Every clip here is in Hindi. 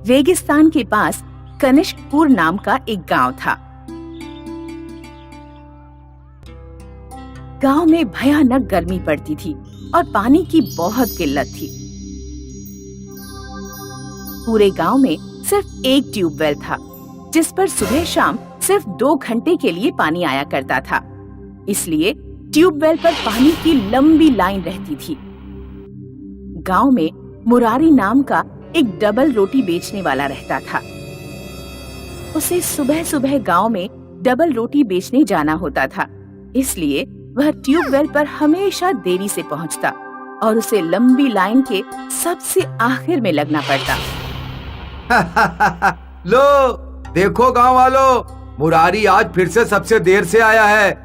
रेगिस्तान के पास कनिष्कपुर नाम का एक गांव था। गांव में भयानक गर्मी पड़ती थी और पानी की बहुत किल्लत थी। पूरे गांव में सिर्फ एक ट्यूबवेल था, जिस पर सुबह शाम सिर्फ 2 घंटे के लिए पानी आया करता था। इसलिए ट्यूबवेल पर पानी की लंबी लाइन रहती थी। गांव में मुरारी नाम का एक डबल रोटी बेचने वाला रहता था। उसे सुबह सुबह गांव में डबल रोटी बेचने जाना होता था, इसलिए वह ट्यूबवेल पर हमेशा देरी से पहुंचता और उसे लंबी लाइन के सबसे आखिर में लगना पड़ता। लो देखो गांव वालों, मुरारी आज फिर से सबसे देर से आया है।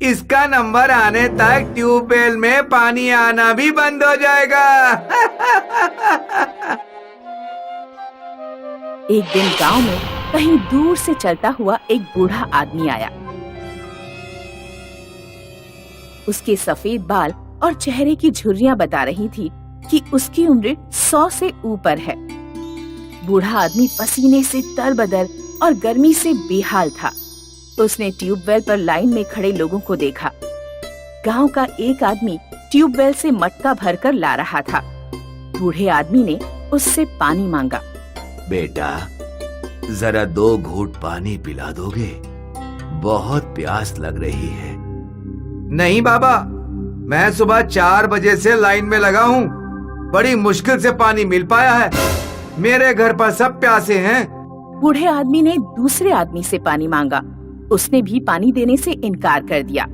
इसका नंबर आने तक ट्यूबवेल में पानी आना भी बंद हो जाएगा। एक दिन गांव में कहीं दूर से चलता हुआ एक बूढ़ा आदमी आया। उसके सफेद बाल और चेहरे की झुर्रियां बता रही थी कि उसकी उम्र 100 से ऊपर है। बूढ़ा आदमी पसीने से तरबतर और गर्मी से बेहाल था। उसने ट्यूबवेल पर लाइन में खड़े लोगों को देखा। गांव का एक आदमी ट्यूबवेल से मटका भरकर ला रहा था। बूढ़े आदमी ने उससे पानी मांगा। बेटा, जरा 2 घूंट पानी पिला दोगे? बहुत प्यास लग रही है। नहीं बाबा, मैं सुबह 4 बजे से लाइन में लगा हूँ। बड़ी मुश्किल से पानी मिल पाया है। मेरे घर पर सब प्यासे हैं। बूढ़े आदमी ने दूसरे आदमी से पानी मांगा। उसने भी पानी देने से इनकार कर दिया।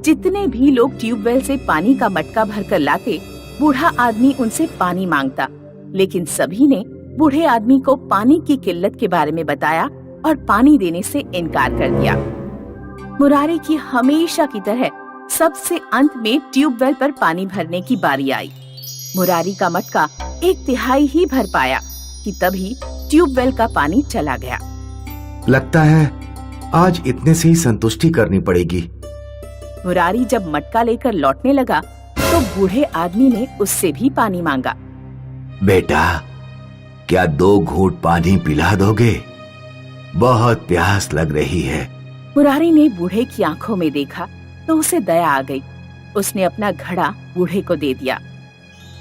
जितने भी लोग ट्यूबवेल से पानी का मटका भरकर लाते, बूढ़ा आदमी उनसे पानी मांगता, लेकिन सभी ने बूढ़े आदमी को पानी की किल्लत के बारे में बताया और पानी देने से इनकार कर दिया। मुरारी की हमेशा की तरह सबसे अंत में ट्यूबवेल पर पानी भरने की बारी आई। मुरारी का मटका 1/3 ही भर पाया कि तभी ट्यूबवेल का पानी चला गया। लगता है आज इतने से ही संतुष्टि करनी पड़ेगी। मुरारी जब मटका लेकर लौटने लगा तो बूढ़े आदमी ने उससे भी पानी मांगा। बेटा, क्या 2 घूंट पानी पिला दोगे? बहुत प्यास लग रही है। मुरारी ने बूढ़े की आंखों में देखा तो उसे दया आ गई। उसने अपना घड़ा बूढ़े को दे दिया।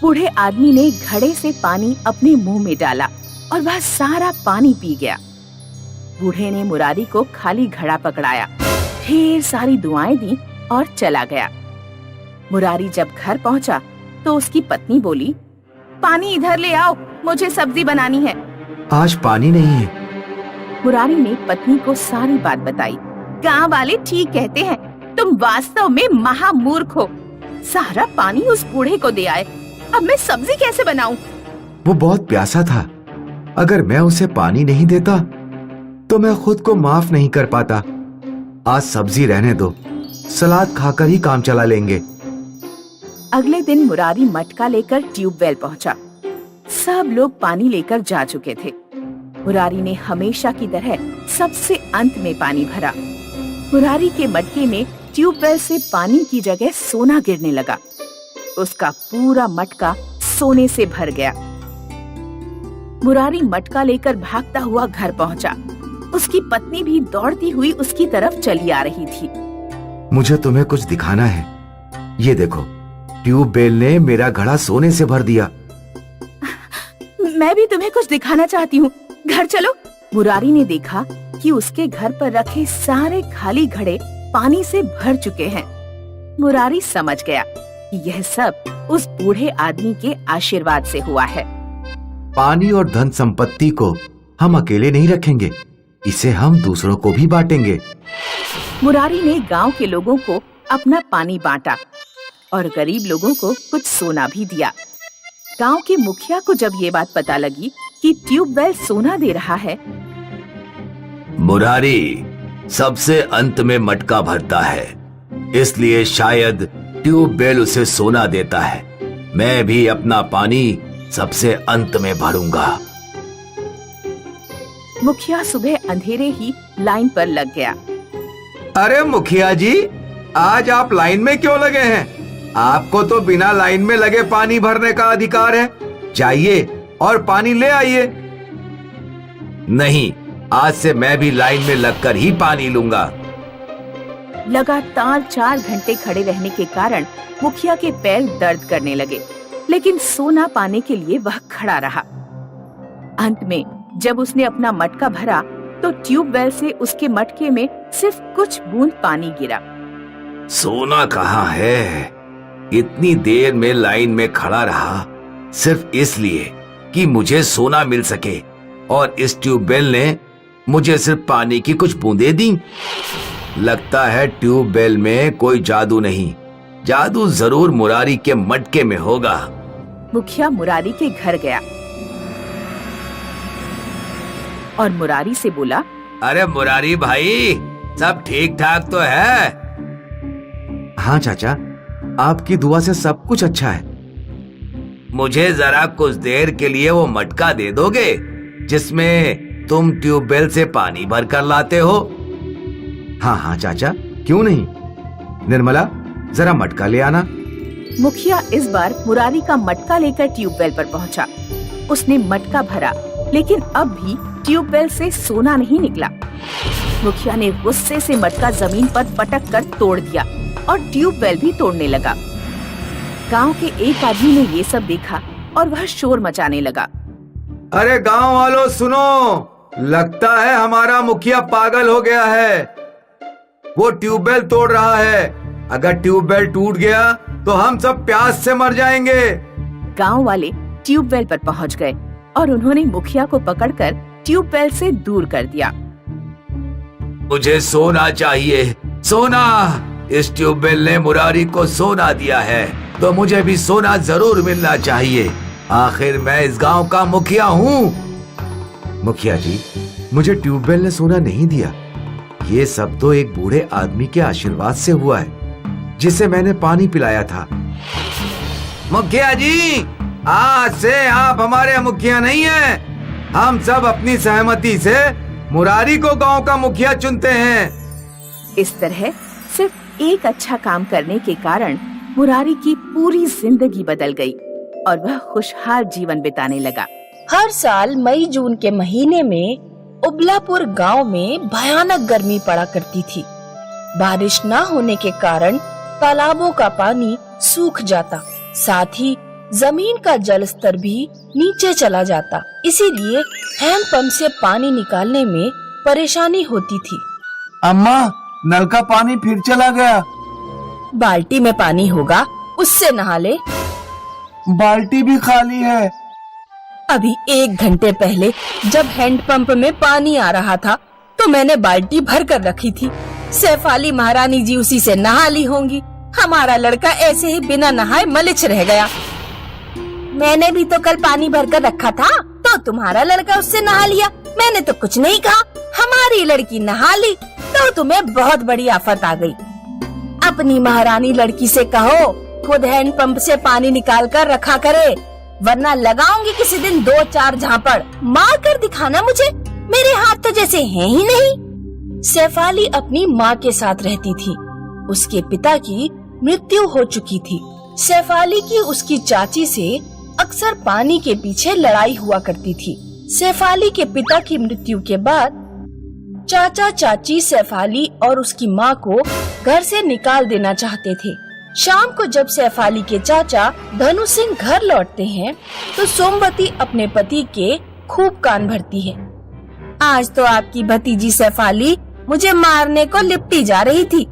बूढ़े आदमी ने घड़े से पानी अपने मुंह में डाला और वह सारा पानी पी गया। बूढ़े ने मुरारी को खाली घड़ा पकड़ाया, ढेर सारी दुआएं दी और चला गया। मुरारी जब घर पहुंचा तो उसकी पत्नी बोली, पानी इधर ले आओ, मुझे सब्जी बनानी है। आज पानी नहीं है। मुरारी ने पत्नी को सारी बात बताई। गांव वाले ठीक कहते हैं, तुम वास्तव में महामूर्ख हो। सारा पानी उस बूढ़े को दे आए, अब मैं सब्जी कैसे बनाऊं? वो बहुत प्यासा था। अगर मैं उसे पानी नहीं देता तो मैं खुद को माफ नहीं कर पाता। आज सब्जी रहने दो, सलाद खाकर ही काम चला लेंगे। अगले दिन मुरारी मटका लेकर ट्यूबवेल पहुंचा। सब लोग पानी लेकर जा चुके थे। मुरारी ने हमेशा की तरह सबसे अंत में पानी भरा। मुरारी के मटके में ट्यूबवेल से पानी की जगह सोना गिरने लगा। उसका पूरा मटका सोने से भर गया। मुरारी मटका लेकर भागता हुआ घर पहुंचा। उसकी पत्नी भी दौड़ती हुई उसकी तरफ चली आ रही थी। मुझे तुम्हें कुछ दिखाना है। ये देखो, ट्यूबवेल ने मेरा घड़ा सोने से भर दिया। मैं भी तुम्हें कुछ दिखाना चाहती हूँ, घर चलो। मुरारी ने देखा कि उसके घर पर रखे सारे खाली घड़े पानी से भर चुके हैं। मुरारी समझ गया कि यह सब उस बूढ़े आदमी के आशीर्वाद से हुआ है। पानी और धन संपत्ति को हम अकेले नहीं रखेंगे, इसे हम दूसरों को भी बांटेंगे। मुरारी ने गांव के लोगों को अपना पानी बांटा और गरीब लोगों को कुछ सोना भी दिया। गांव के मुखिया को जब ये बात पता लगी कि ट्यूबवेल सोना दे रहा है, मुरारी सबसे अंत में मटका भरता है, इसलिए शायद ट्यूबवेल उसे सोना देता है। मैं भी अपना पानी सबसे अंत में भरूंगा। मुखिया सुबह अंधेरे ही लाइन पर लग गया। अरे मुखिया जी, आज आप लाइन में क्यों लगे हैं? आपको तो बिना लाइन में लगे पानी भरने का अधिकार है। जाइए और पानी ले आइए। नहीं, आज से मैं भी लाइन में लगकर ही पानी लूंगा। लगातार 4 घंटे खड़े रहने के कारण मुखिया के पैर दर्द करने लगे, लेकिन सोना पाने के लिए वह खड़ा रहा। अंत में जब उसने अपना मटका भरा तो ट्यूबवेल से उसके मटके में सिर्फ कुछ बूंद पानी गिरा। सोना कहाँ है? इतनी देर में लाइन में खड़ा रहा सिर्फ इसलिए कि मुझे सोना मिल सके, और इस ट्यूबवेल ने मुझे सिर्फ पानी की कुछ बूंदें दी। लगता है ट्यूबवेल में कोई जादू नहीं, जादू जरूर मुरारी के मटके में होगा। मुखिया मुरारी के घर गया और मुरारी से बोला, अरे मुरारी भाई, सब ठीक ठाक तो है? हाँ चाचा, आपकी दुआ से सब कुछ अच्छा है। मुझे जरा कुछ देर के लिए वो मटका दे दोगे जिसमें तुम ट्यूबवेल से पानी भर कर लाते हो? हाँ हाँ चाचा, क्यों नहीं। निर्मला, जरा मटका ले आना। मुखिया इस बार मुरारी का मटका लेकर ट्यूबवेल पर पहुंचा। उसने मटका भरा, लेकिन अब भी ट्यूबवेल से सोना नहीं निकला। मुखिया ने गुस्से से मटका जमीन पर पटक कर तोड़ दिया और ट्यूबवेल भी तोड़ने लगा। गांव के एक आदमी ने ये सब देखा और वह शोर मचाने लगा। अरे गांव वालों सुनो, लगता है हमारा मुखिया पागल हो गया है। वो ट्यूबवेल तोड़ रहा है। अगर ट्यूबवेल टूट गया तो हम सब प्यास से मर जाएंगे। गांव वाले ट्यूबवेल पर पहुंच गए और उन्होंने मुखिया को पकड़कर ट्यूबवेल से दूर कर दिया। मुझे सोना चाहिए, सोना। इस ट्यूबवेल ने मुरारी को सोना दिया है, तो मुझे भी सोना जरूर मिलना चाहिए। आखिर मैं इस गांव का मुखिया हूँ। मुखिया जी, मुझे ट्यूबवेल ने सोना नहीं दिया। ये सब तो एक बूढ़े आदमी के आशीर्वाद से हुआ है, जिसे मैंने पानी पिलाया था। मुखिया जी, आज से आप हमारे मुखिया नहीं हैं। हम सब अपनी सहमति से मुरारी को गांव का मुखिया चुनते हैं। इस तरह सिर्फ एक अच्छा काम करने के कारण मुरारी की पूरी जिंदगी बदल गई और वह खुशहाल जीवन बिताने लगा। हर साल मई जून के महीने में उबलापुर गांव में भयानक गर्मी पड़ा करती थी। बारिश न होने के कारण तालाबों का पानी सूख जाता, साथ ही जमीन का जल स्तर भी नीचे चला जाता। इसीलिए हैंडपंप से पानी निकालने में परेशानी होती थी। अम्मा, नल का पानी फिर चला गया। बाल्टी में पानी होगा, उससे नहा ले। बाल्टी भी खाली है। अभी 1 घंटे पहले जब हैंडपंप में पानी आ रहा था तो मैंने बाल्टी भर कर रखी थी। सैफाली महारानी जी उसी से नहा ली होंगी। हमारा लड़का ऐसे ही बिना नहाए मलिच रह गया। मैंने भी तो कल पानी भर कर रखा था, तो तुम्हारा लड़का उससे नहा लिया। मैंने तो कुछ नहीं कहा। हमारी लड़की नहा ली तो तुम्हें बहुत बड़ी आफत आ गई। अपनी महारानी लड़की से कहो खुद हैंडपंप से पानी निकाल कर रखा करे, वरना लगाऊंगी किसी दिन 2-4 झापड़। मार कर दिखाना मुझे, मेरे हाथ तो जैसे हैं ही नहीं। सैफाली अपनी माँ के साथ रहती थी। उसके पिता की मृत्यु हो चुकी थी। सैफाली की उसकी चाची से अक्सर पानी के पीछे लड़ाई हुआ करती थी। सैफाली के पिता की मृत्यु के बाद चाचा चाची सैफाली और उसकी माँ को घर से निकाल देना चाहते थे। शाम को जब सैफाली के चाचा धनु सिंह घर लौटते हैं तो सोमवती अपने पति के खूब कान भरती है। आज तो आपकी भतीजी सैफाली मुझे मारने को लिपटी जा रही थी।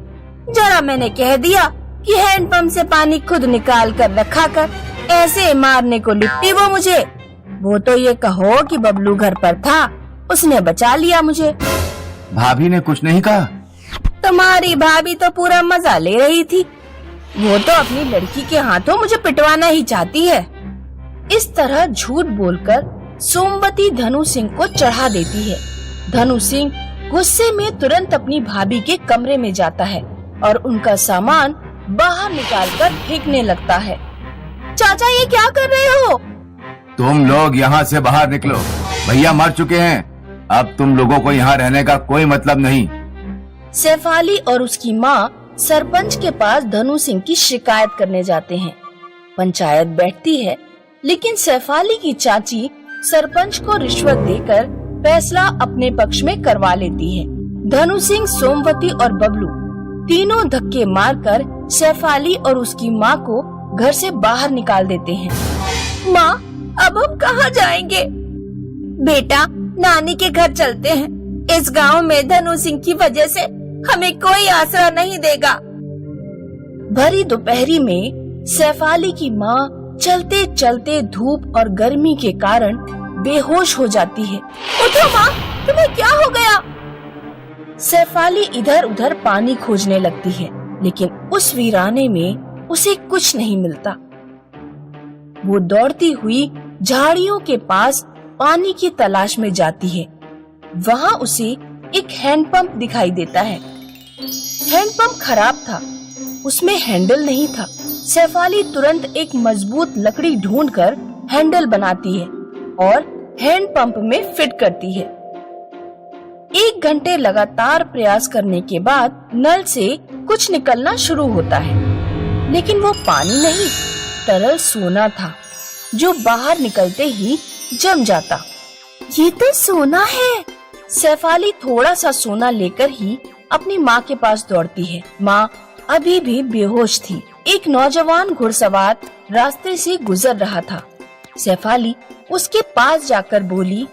जरा मैंने कह दिया कि हैंडपंप से पानी खुद निकाल कर रखा कर, ऐसे मारने को लिपटी वो मुझे। वो तो ये कहो कि बबलू घर पर था, उसने बचा लिया मुझे। भाभी ने कुछ नहीं कहा? तुम्हारी भाभी तो पूरा मजा ले रही थी। वो तो अपनी लड़की के हाथों मुझे पिटवाना ही चाहती है। इस तरह झूठ बोलकर सोमवती धनु सिंह को चढ़ा देती है। धनु सिंह गुस्से में तुरंत अपनी भाभी के कमरे में जाता है और उनका सामान बाहर निकालकर फेंकने लगता है। चाचा, ये क्या कर रहे हो? तुम लोग यहाँ से बाहर निकलो। भैया मर चुके हैं। अब तुम लोगों को यहाँ रहने का कोई मतलब नहीं। सैफाली और उसकी माँ सरपंच के पास धनु सिंह की शिकायत करने जाते हैं। पंचायत बैठती है, लेकिन सैफाली की चाची सरपंच को रिश्वत देकर फैसला अपने पक्ष में करवा लेती है। धनु सिंह, सोमवती और बबलू तीनों धक्के मारकर सैफाली और उसकी माँ को घर से बाहर निकाल देते हैं। माँ, अब हम कहाँ जाएंगे? बेटा, नानी के घर चलते हैं। इस गांव में धनु सिंह की वजह से हमें कोई आसरा नहीं देगा। भरी दोपहरी में सैफाली की माँ चलते चलते धूप और गर्मी के कारण बेहोश हो जाती है। उठो माँ, तुम्हें क्या हो गया? सैफाली इधर उधर पानी खोजने लगती है, लेकिन उस वीराने में उसे कुछ नहीं मिलता। वो दौड़ती हुई झाड़ियों के पास पानी की तलाश में जाती है। वहाँ उसे एक हैंडपंप दिखाई देता है। हैंडपंप खराब था, उसमें हैंडल नहीं था। सैफाली तुरंत एक मजबूत लकड़ी ढूंढकर हैंडल बनाती है और हैंडपंप में फिट करती है। 1 घंटे लगातार प्रयास करने के बाद नल से कुछ निकलना शुरू होता है, लेकिन वो पानी नहीं, तरल सोना था जो बाहर निकलते ही जम जाता। ये तो सोना है। सैफाली थोड़ा सा सोना लेकर ही अपनी माँ के पास दौड़ती है। माँ अभी भी बेहोश थी। एक नौजवान घुड़सवार रास्ते से गुजर रहा था। सैफाली उसके पास जाकर बोली,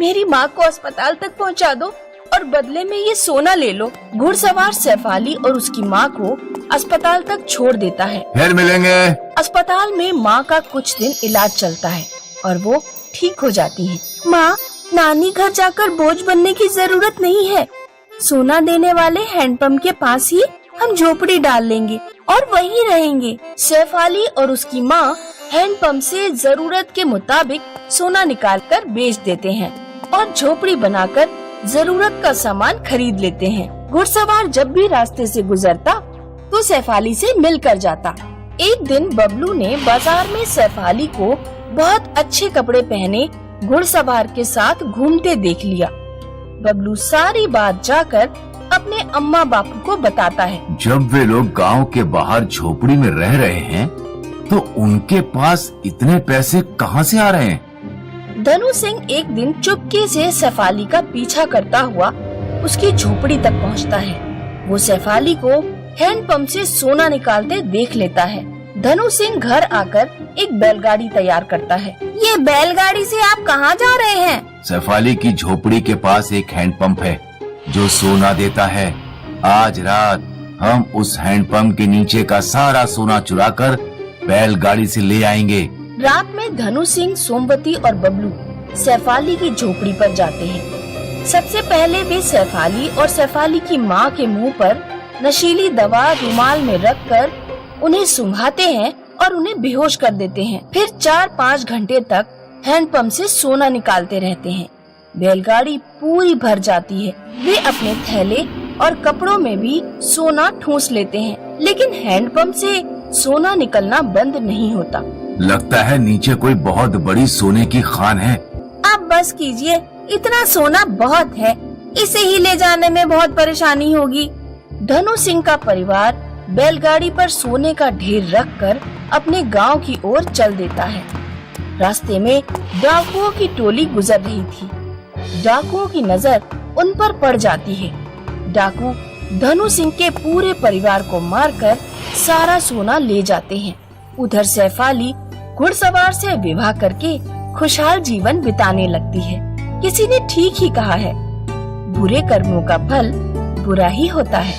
मेरी माँ को अस्पताल तक पहुँचा दो और बदले में ये सोना ले लो। घुड़सवार सैफाली और उसकी माँ को अस्पताल तक छोड़ देता है। फिर मिलेंगे। अस्पताल में माँ का कुछ दिन इलाज चलता है और वो ठीक हो जाती है। माँ, नानी घर जाकर बोझ बनने की जरूरत नहीं है। सोना देने वाले हैंडपंप के पास ही हम झोपड़ी डाल लेंगे और वहीं रहेंगे। सैफाली और उसकी माँ हैंडपंप से जरूरत के मुताबिक सोना निकालकर बेच देते हैं और झोपड़ी बनाकर जरूरत का सामान खरीद लेते हैं। घुड़सवार जब भी रास्ते से गुजरता तो सैफाली से मिलकर जाता। एक दिन बबलू ने बाजार में सैफाली को बहुत अच्छे कपड़े पहने घुड़सवार के साथ घूमते देख लिया। बबलू सारी बात जाकर अपने अम्मा बापू को बताता है। जब वे लोग गांव के बाहर झोपड़ी में रह रहे हैं, तो उनके पास इतने पैसे कहाँ से आ रहे हैं? धनु सिंह एक दिन चुपके से सैफाली का पीछा करता हुआ उसकी झोपड़ी तक पहुँचता है। वो सैफाली को हैंडपंप से सोना निकालते देख लेता है। धनु सिंह घर आकर एक बैलगाड़ी तैयार करता है। ये बैलगाड़ी से आप कहाँ जा रहे हैं? सैफाली की झोपड़ी के पास एक हैंडपंप है जो सोना देता है। आज रात हम उस हैंडपंप के नीचे का सारा सोना चुराकर बैलगाड़ी से ले आएंगे। रात में धनु सिंह, सोमवती और बबलू सैफाली की झोपड़ी पर जाते हैं। सबसे पहले वे सैफाली और सैफाली की माँ के मुंह पर नशीली दवा रुमाल में रखकर उन्हें सुंघाते हैं और उन्हें बेहोश कर देते हैं। फिर 4-5 घंटे तक हैंडपंप से सोना निकालते रहते हैं। बैलगाड़ी पूरी भर जाती है। वे अपने थैले और कपड़ों में भी सोना ठूंस लेते हैं, लेकिन हैंडपंप से सोना निकलना बंद नहीं होता। लगता है नीचे कोई बहुत बड़ी सोने की खान है। अब बस कीजिए, इतना सोना बहुत है, इसे ही ले जाने में बहुत परेशानी होगी। धनु सिंह का परिवार बैलगाड़ी पर सोने का ढेर रखकर अपने गांव की ओर चल देता है। रास्ते में डाकुओं की टोली गुजर रही थी। डाकुओं की नजर उन पर पड़ जाती है। डाकू धनु सिंह के पूरे परिवार को मारकर सारा सोना ले जाते हैं। उधर सैफाली घुड़सवार से विवाह करके खुशहाल जीवन बिताने लगती है। किसी ने ठीक ही कहा है, बुरे कर्मों का फल बुरा ही होता है।